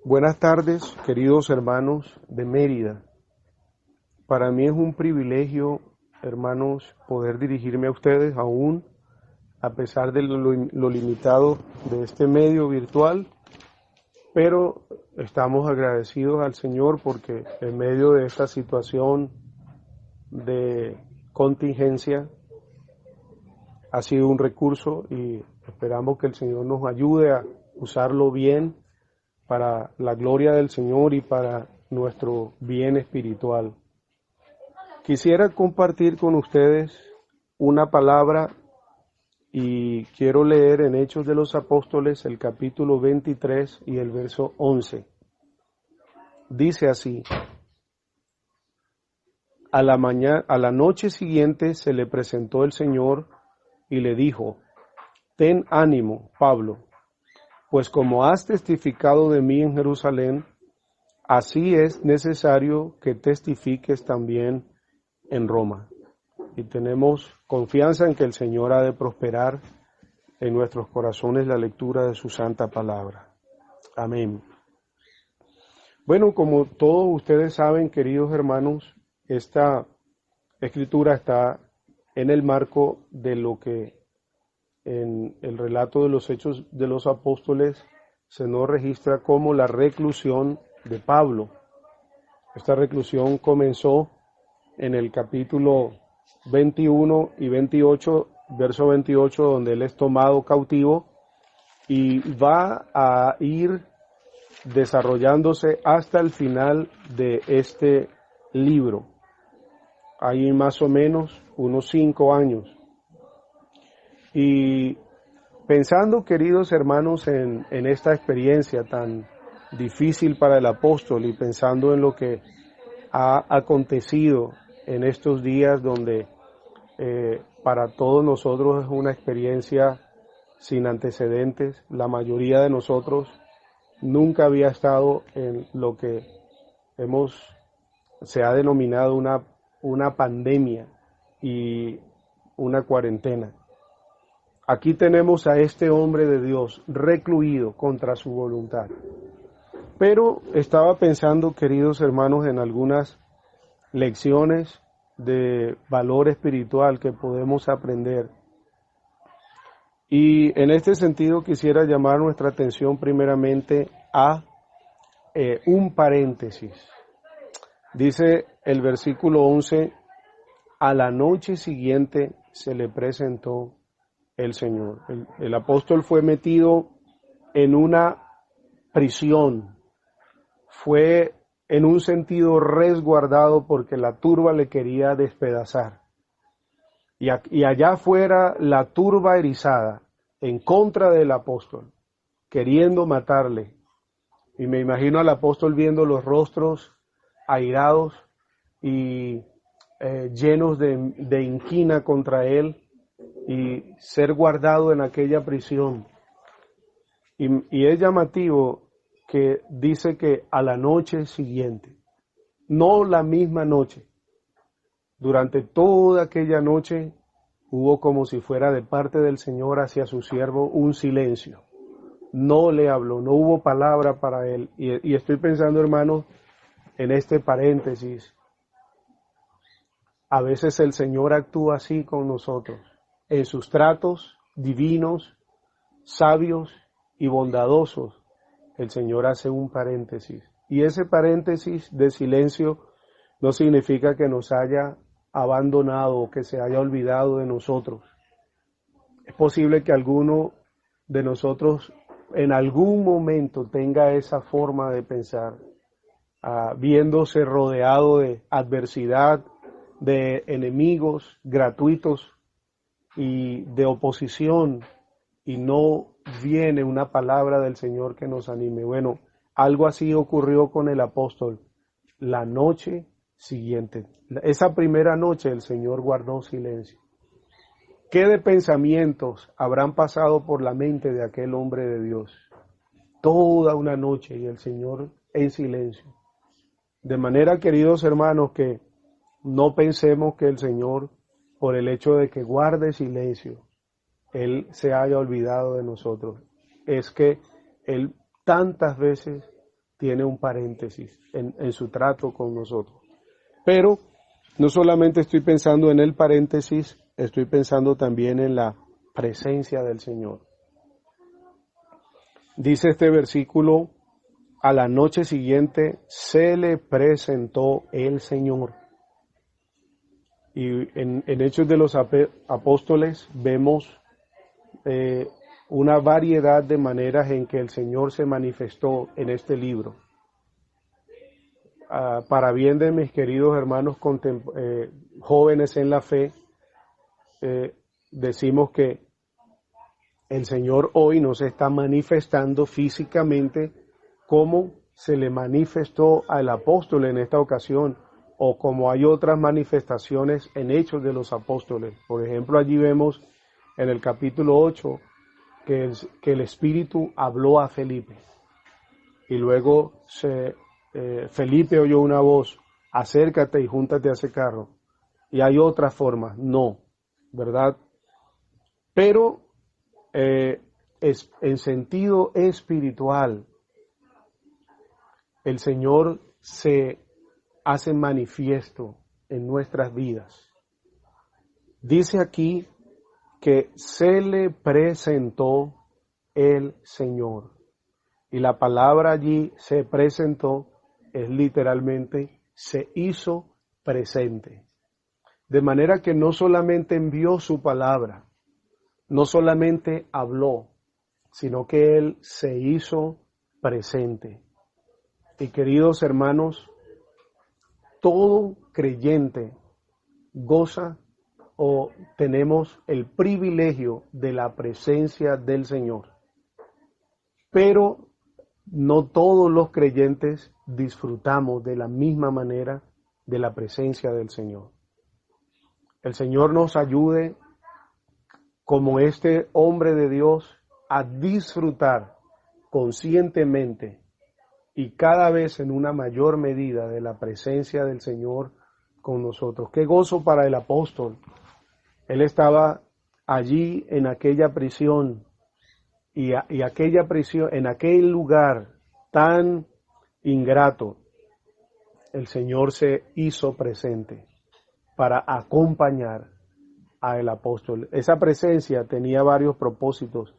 Buenas tardes, queridos hermanos de Mérida. Para mí es un privilegio, hermanos, poder dirigirme a ustedes aún, a pesar de lo limitado de este medio virtual, pero estamos agradecidos al Señor porque en medio de esta situación de contingencia ha sido un recurso y esperamos que el Señor nos ayude a usarlo bien para la gloria del Señor y para nuestro bien espiritual. Quisiera compartir con ustedes una palabra y quiero leer en Hechos de los Apóstoles el capítulo 23 y el verso 11. Dice así: a la noche siguiente se le presentó el Señor y le dijo: ten ánimo, Pablo, pues como has testificado de mí en Jerusalén, así es necesario que testifiques también en Roma. Y tenemos confianza en que el Señor ha de prosperar en nuestros corazones la lectura de su santa palabra. Amén. Bueno, como todos ustedes saben, queridos hermanos, esta escritura está en el marco de lo que en el relato de los Hechos de los Apóstoles se nos registra como la reclusión de Pablo. Esta reclusión comenzó en el capítulo 21 y 28, verso 28, donde él es tomado cautivo y va a ir desarrollándose hasta el final de este libro. Hay más o menos unos 5 años. Y pensando, queridos hermanos, en esta experiencia tan difícil para el apóstol y pensando en lo que ha acontecido en estos días donde para todos nosotros es una experiencia sin antecedentes. La mayoría de nosotros nunca había estado en lo que se ha denominado una pandemia y una cuarentena. Aquí tenemos a este hombre de Dios recluido contra su voluntad. Pero estaba pensando, queridos hermanos, en algunas lecciones de valor espiritual que podemos aprender. Y en este sentido quisiera llamar nuestra atención primeramente a un paréntesis. Dice el versículo 11, a la noche siguiente se le presentó el Señor. El apóstol fue metido en una prisión, fue en un sentido resguardado porque la turba le quería despedazar. Y allá afuera la turba erizada en contra del apóstol, queriendo matarle. Y me imagino al apóstol viendo los rostros airados y llenos de inquina contra él y ser guardado en aquella prisión. Y es llamativo que dice que a la noche siguiente, no la misma noche. Durante toda aquella noche hubo como si fuera de parte del Señor hacia su siervo un silencio. No le habló, no hubo palabra para él. Y estoy pensando, hermanos, en este paréntesis. A veces el Señor actúa así con nosotros, en sus tratos divinos, sabios y bondadosos. El Señor hace un paréntesis. Y ese paréntesis de silencio no significa que nos haya abandonado o que se haya olvidado de nosotros. Es posible que alguno de nosotros en algún momento tenga esa forma de pensar, viéndose rodeado de adversidad, de enemigos gratuitos y de oposición, y no viene una palabra del Señor que nos anime. Bueno, algo así ocurrió con el apóstol. La noche siguiente, esa primera noche, el Señor guardó silencio. ¿Qué de pensamientos habrán pasado por la mente de aquel hombre de Dios? Toda una noche y el Señor en silencio. De manera, queridos hermanos, que no pensemos que el Señor, por el hecho de que guarde silencio, Él se haya olvidado de nosotros. Es que Él tantas veces tiene un paréntesis en su trato con nosotros. Pero no solamente estoy pensando en el paréntesis, estoy pensando también en la presencia del Señor. Dice este versículo: a la noche siguiente se le presentó el Señor. Y en Hechos de los Apóstoles vemos una variedad de maneras en que el Señor se manifestó en este libro. Para bien de mis queridos hermanos jóvenes en la fe, decimos que el Señor hoy nos está manifestando físicamente como se le manifestó al apóstol en esta ocasión, o como hay otras manifestaciones en Hechos de los Apóstoles. Por ejemplo, allí vemos en el capítulo 8 que el Espíritu habló a Felipe, y luego Felipe oyó una voz: acércate y júntate a ese carro. Y hay otras formas, no, ¿verdad? Pero en sentido espiritual, el Señor se hace manifiesto en nuestras vidas. Dice aquí que se le presentó el Señor. Y la palabra allí, se presentó, es literalmente se hizo presente. De manera que no solamente envió su palabra, no solamente habló, sino que Él se hizo presente. Y queridos hermanos, todo creyente goza o tenemos el privilegio de la presencia del Señor. Pero no todos los creyentes disfrutamos de la misma manera de la presencia del Señor. El Señor nos ayude, como este hombre de Dios, a disfrutar conscientemente y cada vez en una mayor medida de la presencia del Señor con nosotros. Qué gozo para el apóstol. Él estaba allí en aquella prisión, y aquella prisión, en aquel lugar tan ingrato, el Señor se hizo presente para acompañar al apóstol. Esa presencia tenía varios propósitos.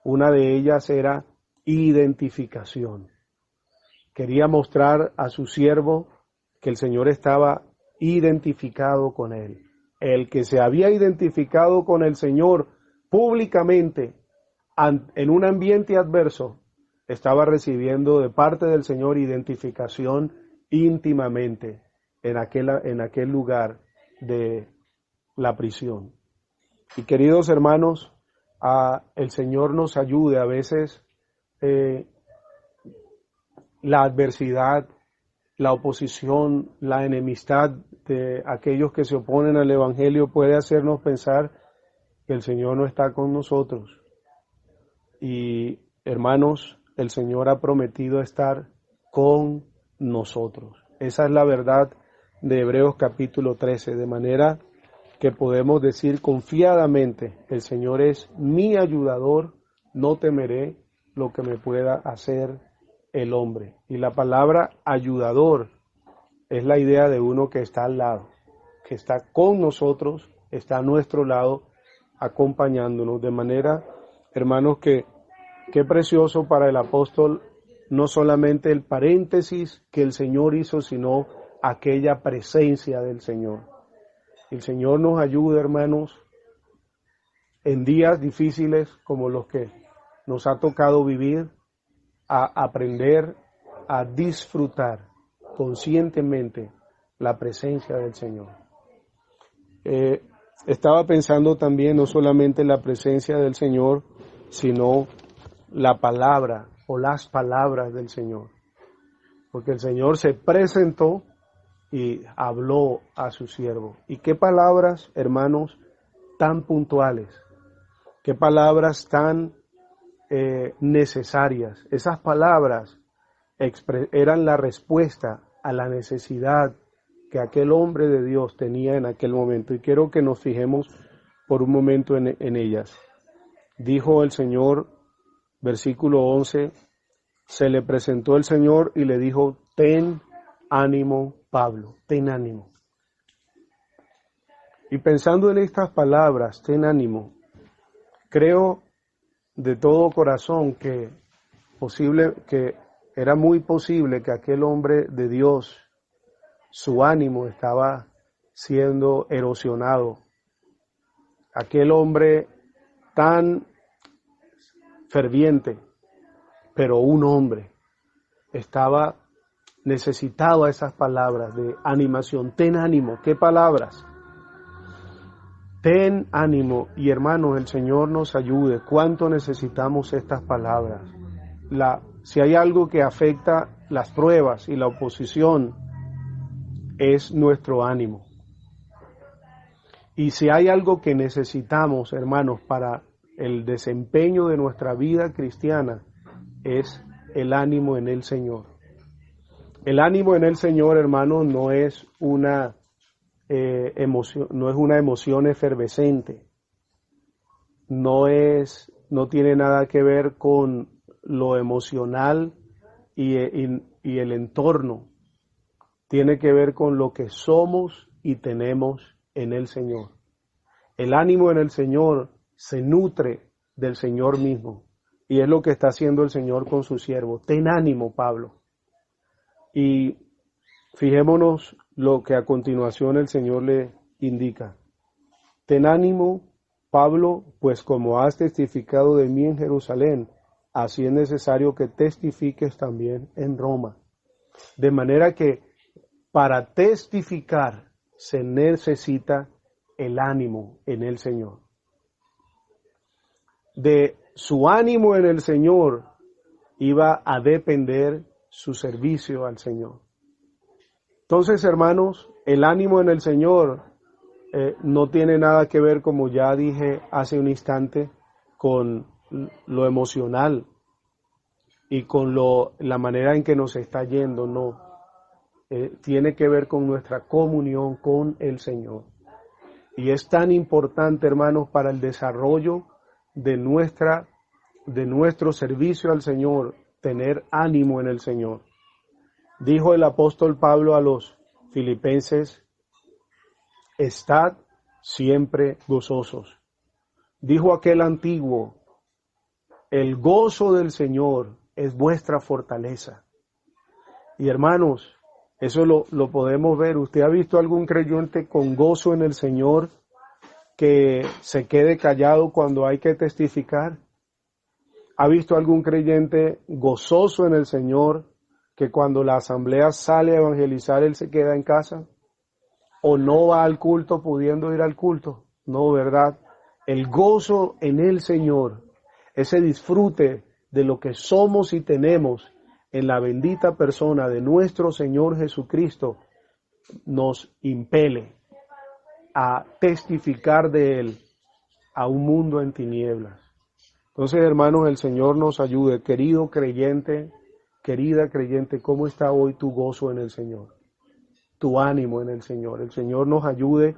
Una de ellas era identificación. Quería mostrar a su siervo que el Señor estaba identificado con él. El que se había identificado con el Señor públicamente en un ambiente adverso, estaba recibiendo de parte del Señor identificación íntimamente en aquel lugar de la prisión. Y queridos hermanos, el Señor nos ayude. A veces la adversidad, la oposición, la enemistad de aquellos que se oponen al Evangelio puede hacernos pensar que el Señor no está con nosotros. Y hermanos, el Señor ha prometido estar con nosotros. Esa es la verdad de Hebreos capítulo 13, de manera que podemos decir confiadamente: el Señor es mi ayudador, no temeré lo que me pueda hacer el hombre. Y la palabra ayudador es la idea de uno que está al lado, que está con nosotros, está a nuestro lado, acompañándonos. De manera, hermanos, que qué precioso para el apóstol, no solamente el paréntesis que el Señor hizo, sino aquella presencia del Señor. El Señor nos ayude, hermanos, en días difíciles como los que nos ha tocado vivir, a aprender a disfrutar conscientemente la presencia del Señor. Estaba pensando también no solamente en la presencia del Señor, sino la palabra o las palabras del Señor. Porque el Señor se presentó y habló a su siervo. ¿Y qué palabras, hermanos, tan puntuales? ¿Qué palabras tan necesarias? Esas palabras eran la respuesta a la necesidad que aquel hombre de Dios tenía en aquel momento. Y quiero que nos fijemos por un momento en ellas. Dijo el Señor, versículo 11, se le presentó el Señor y le dijo, ten ánimo, Pablo, ten ánimo. Y pensando en estas palabras, ten ánimo, creo de todo corazón que era muy posible que aquel hombre de Dios, su ánimo estaba siendo erosionado. Aquel hombre tan ferviente, pero un hombre, necesitaba esas palabras de animación. Ten ánimo, ¿qué palabras? Ten ánimo. Y hermanos, el Señor nos ayude. ¿Cuánto necesitamos estas palabras? Si hay algo que afecta las pruebas y la oposición, es nuestro ánimo. Y si hay algo que necesitamos, hermanos, para el desempeño de nuestra vida cristiana, es el ánimo en el Señor. El ánimo en el Señor, hermanos, no es una emoción efervescente. No tiene nada que ver con lo emocional y el entorno. Tiene que ver con lo que somos y tenemos en el Señor. El ánimo en el Señor se nutre del Señor mismo. Y es lo que está haciendo el Señor con su siervo. Ten ánimo, Pablo. Y fijémonos lo que a continuación el Señor le indica. Ten ánimo, Pablo, pues como has testificado de mí en Jerusalén, así es necesario que testifiques también en Roma. De manera que para testificar se necesita el ánimo en el Señor. De su ánimo en el Señor iba a depender su servicio al Señor. Entonces, hermanos, el ánimo en el Señor no tiene nada que ver, como ya dije hace un instante, con lo emocional y con la manera en que nos está yendo, no. Tiene que ver con nuestra comunión con el Señor. Y es tan importante, hermanos, para el desarrollo de nuestro servicio al Señor, tener ánimo en el Señor. Dijo el apóstol Pablo a los filipenses, estad siempre gozosos. Dijo aquel antiguo, el gozo del Señor es vuestra fortaleza. Y hermanos, eso lo podemos ver. ¿Usted ha visto algún creyente con gozo en el Señor que se quede callado cuando hay que testificar? ¿Ha visto algún creyente gozoso en el Señor que cuando la asamblea sale a evangelizar, él se queda en casa? ¿O no va al culto pudiendo ir al culto? No, ¿verdad? El gozo en el Señor, ese disfrute de lo que somos y tenemos en la bendita persona de nuestro Señor Jesucristo, nos impele a testificar de Él a un mundo en tinieblas. Entonces, hermanos, el Señor nos ayude. Querido creyente, querida creyente, ¿cómo está hoy tu gozo en el Señor? Tu ánimo en el Señor. El Señor nos ayude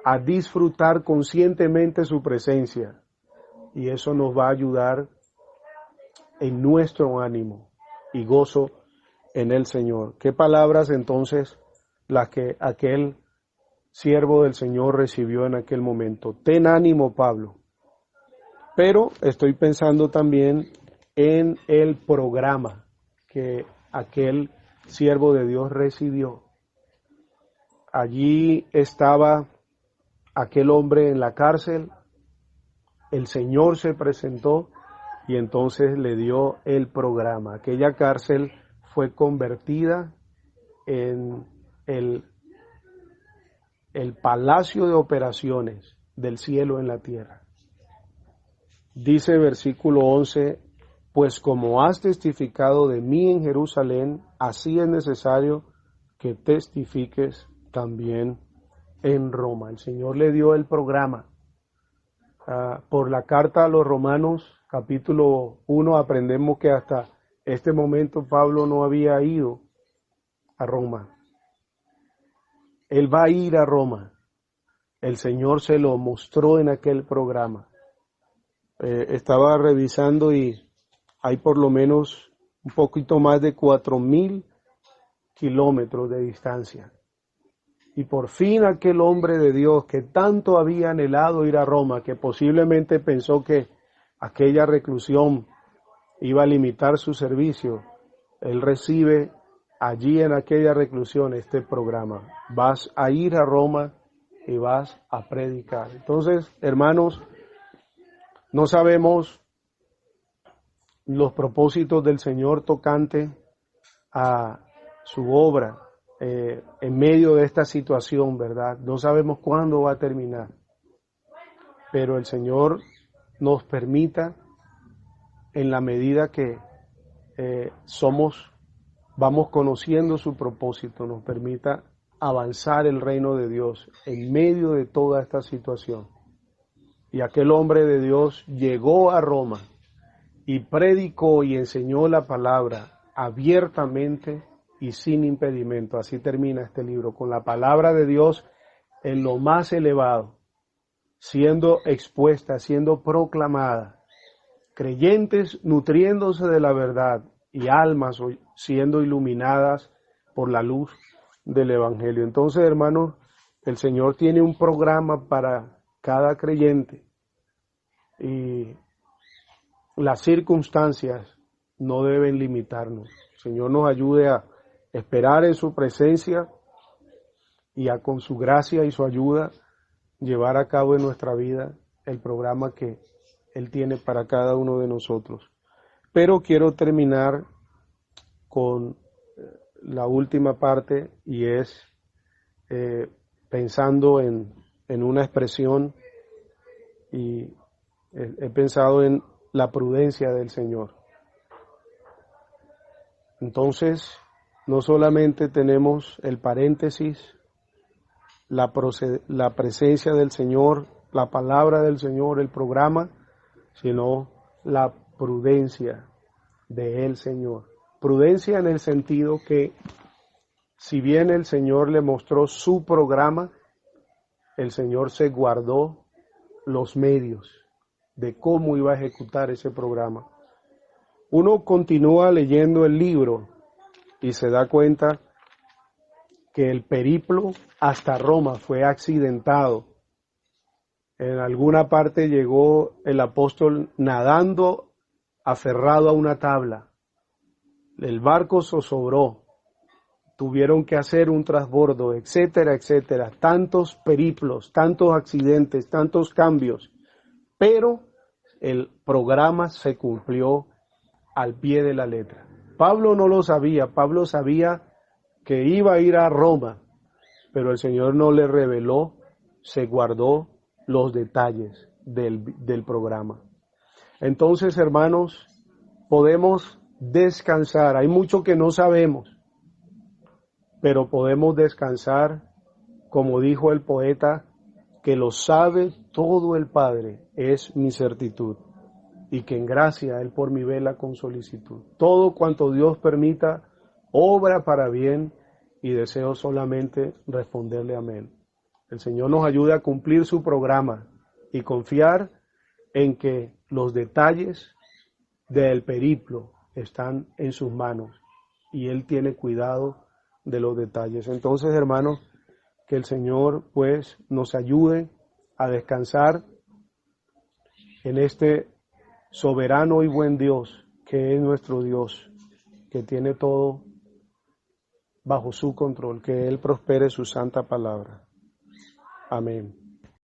a disfrutar conscientemente su presencia. Y eso nos va a ayudar en nuestro ánimo y gozo en el Señor. ¿Qué palabras entonces las que aquel siervo del Señor recibió en aquel momento? Ten ánimo, Pablo. Pero estoy pensando también en el programa que aquel siervo de Dios recibió. Allí estaba aquel hombre en la cárcel, el Señor se presentó y entonces le dio el programa. Aquella cárcel fue convertida en el palacio de operaciones del cielo en la tierra. Dice versículo 11, pues como has testificado de mí en Jerusalén, así es necesario que testifiques también en Roma. El Señor le dio el programa. Por la carta a los Romanos, capítulo 1, aprendemos que hasta este momento Pablo no había ido a Roma. Él va a ir a Roma. El Señor se lo mostró en aquel programa. Estaba revisando y hay por lo menos un poquito más de 4.000 kilómetros de distancia. Y por fin aquel hombre de Dios que tanto había anhelado ir a Roma, que posiblemente pensó que aquella reclusión iba a limitar su servicio, él recibe allí en aquella reclusión este programa. Vas a ir a Roma y vas a predicar. Entonces, hermanos, no sabemos los propósitos del Señor tocante a su obra en medio de esta situación, ¿verdad? No sabemos cuándo va a terminar, pero el Señor nos permita, en la medida que vamos conociendo su propósito, nos permita avanzar el reino de Dios en medio de toda esta situación. Y aquel hombre de Dios llegó a Roma y predicó y enseñó la palabra abiertamente y sin impedimento. Así termina este libro, con la palabra de Dios en lo más elevado, siendo expuesta, siendo proclamada, creyentes nutriéndose de la verdad y almas siendo iluminadas por la luz del Evangelio. Entonces, hermanos, el Señor tiene un programa para cada creyente y las circunstancias no deben limitarnos. El Señor nos ayude a esperar en su presencia y a, con su gracia y su ayuda, llevar a cabo en nuestra vida el programa que Él tiene para cada uno de nosotros. Pero quiero terminar con la última parte, y es pensando en una expresión, y he pensado en la prudencia del Señor. Entonces, no solamente tenemos el paréntesis, la presencia del Señor, la palabra del Señor, el programa, sino la prudencia del Señor. Prudencia en el sentido que, si bien el Señor le mostró su programa, el Señor se guardó los medios de cómo iba a ejecutar ese programa. Uno continúa leyendo el libro y se da cuenta que el periplo hasta Roma fue accidentado. En alguna parte llegó el apóstol nadando aferrado a una tabla. El barco zozobró. Tuvieron que hacer un transbordo, etcétera, etcétera. Tantos periplos, tantos accidentes, tantos cambios. Pero el programa se cumplió al pie de la letra. Pablo no lo sabía. Pablo sabía que iba a ir a Roma, pero el Señor no le reveló, se guardó los detalles del programa. Entonces, hermanos, podemos descansar. Hay mucho que no sabemos, pero podemos descansar, como dijo el poeta, que lo sabe todo el Padre, es mi certitud, y que en gracia Él por mí vela con solicitud. Todo cuanto Dios permita, obra para bien, y deseo solamente responderle amén. El Señor nos ayude a cumplir su programa y confiar en que los detalles del periplo están en sus manos y Él tiene cuidado de los detalles. Entonces, hermanos, que el Señor pues nos ayude a descansar en este soberano y buen Dios que es nuestro Dios, que tiene todo bajo su control, que Él prospere su santa palabra. Amén.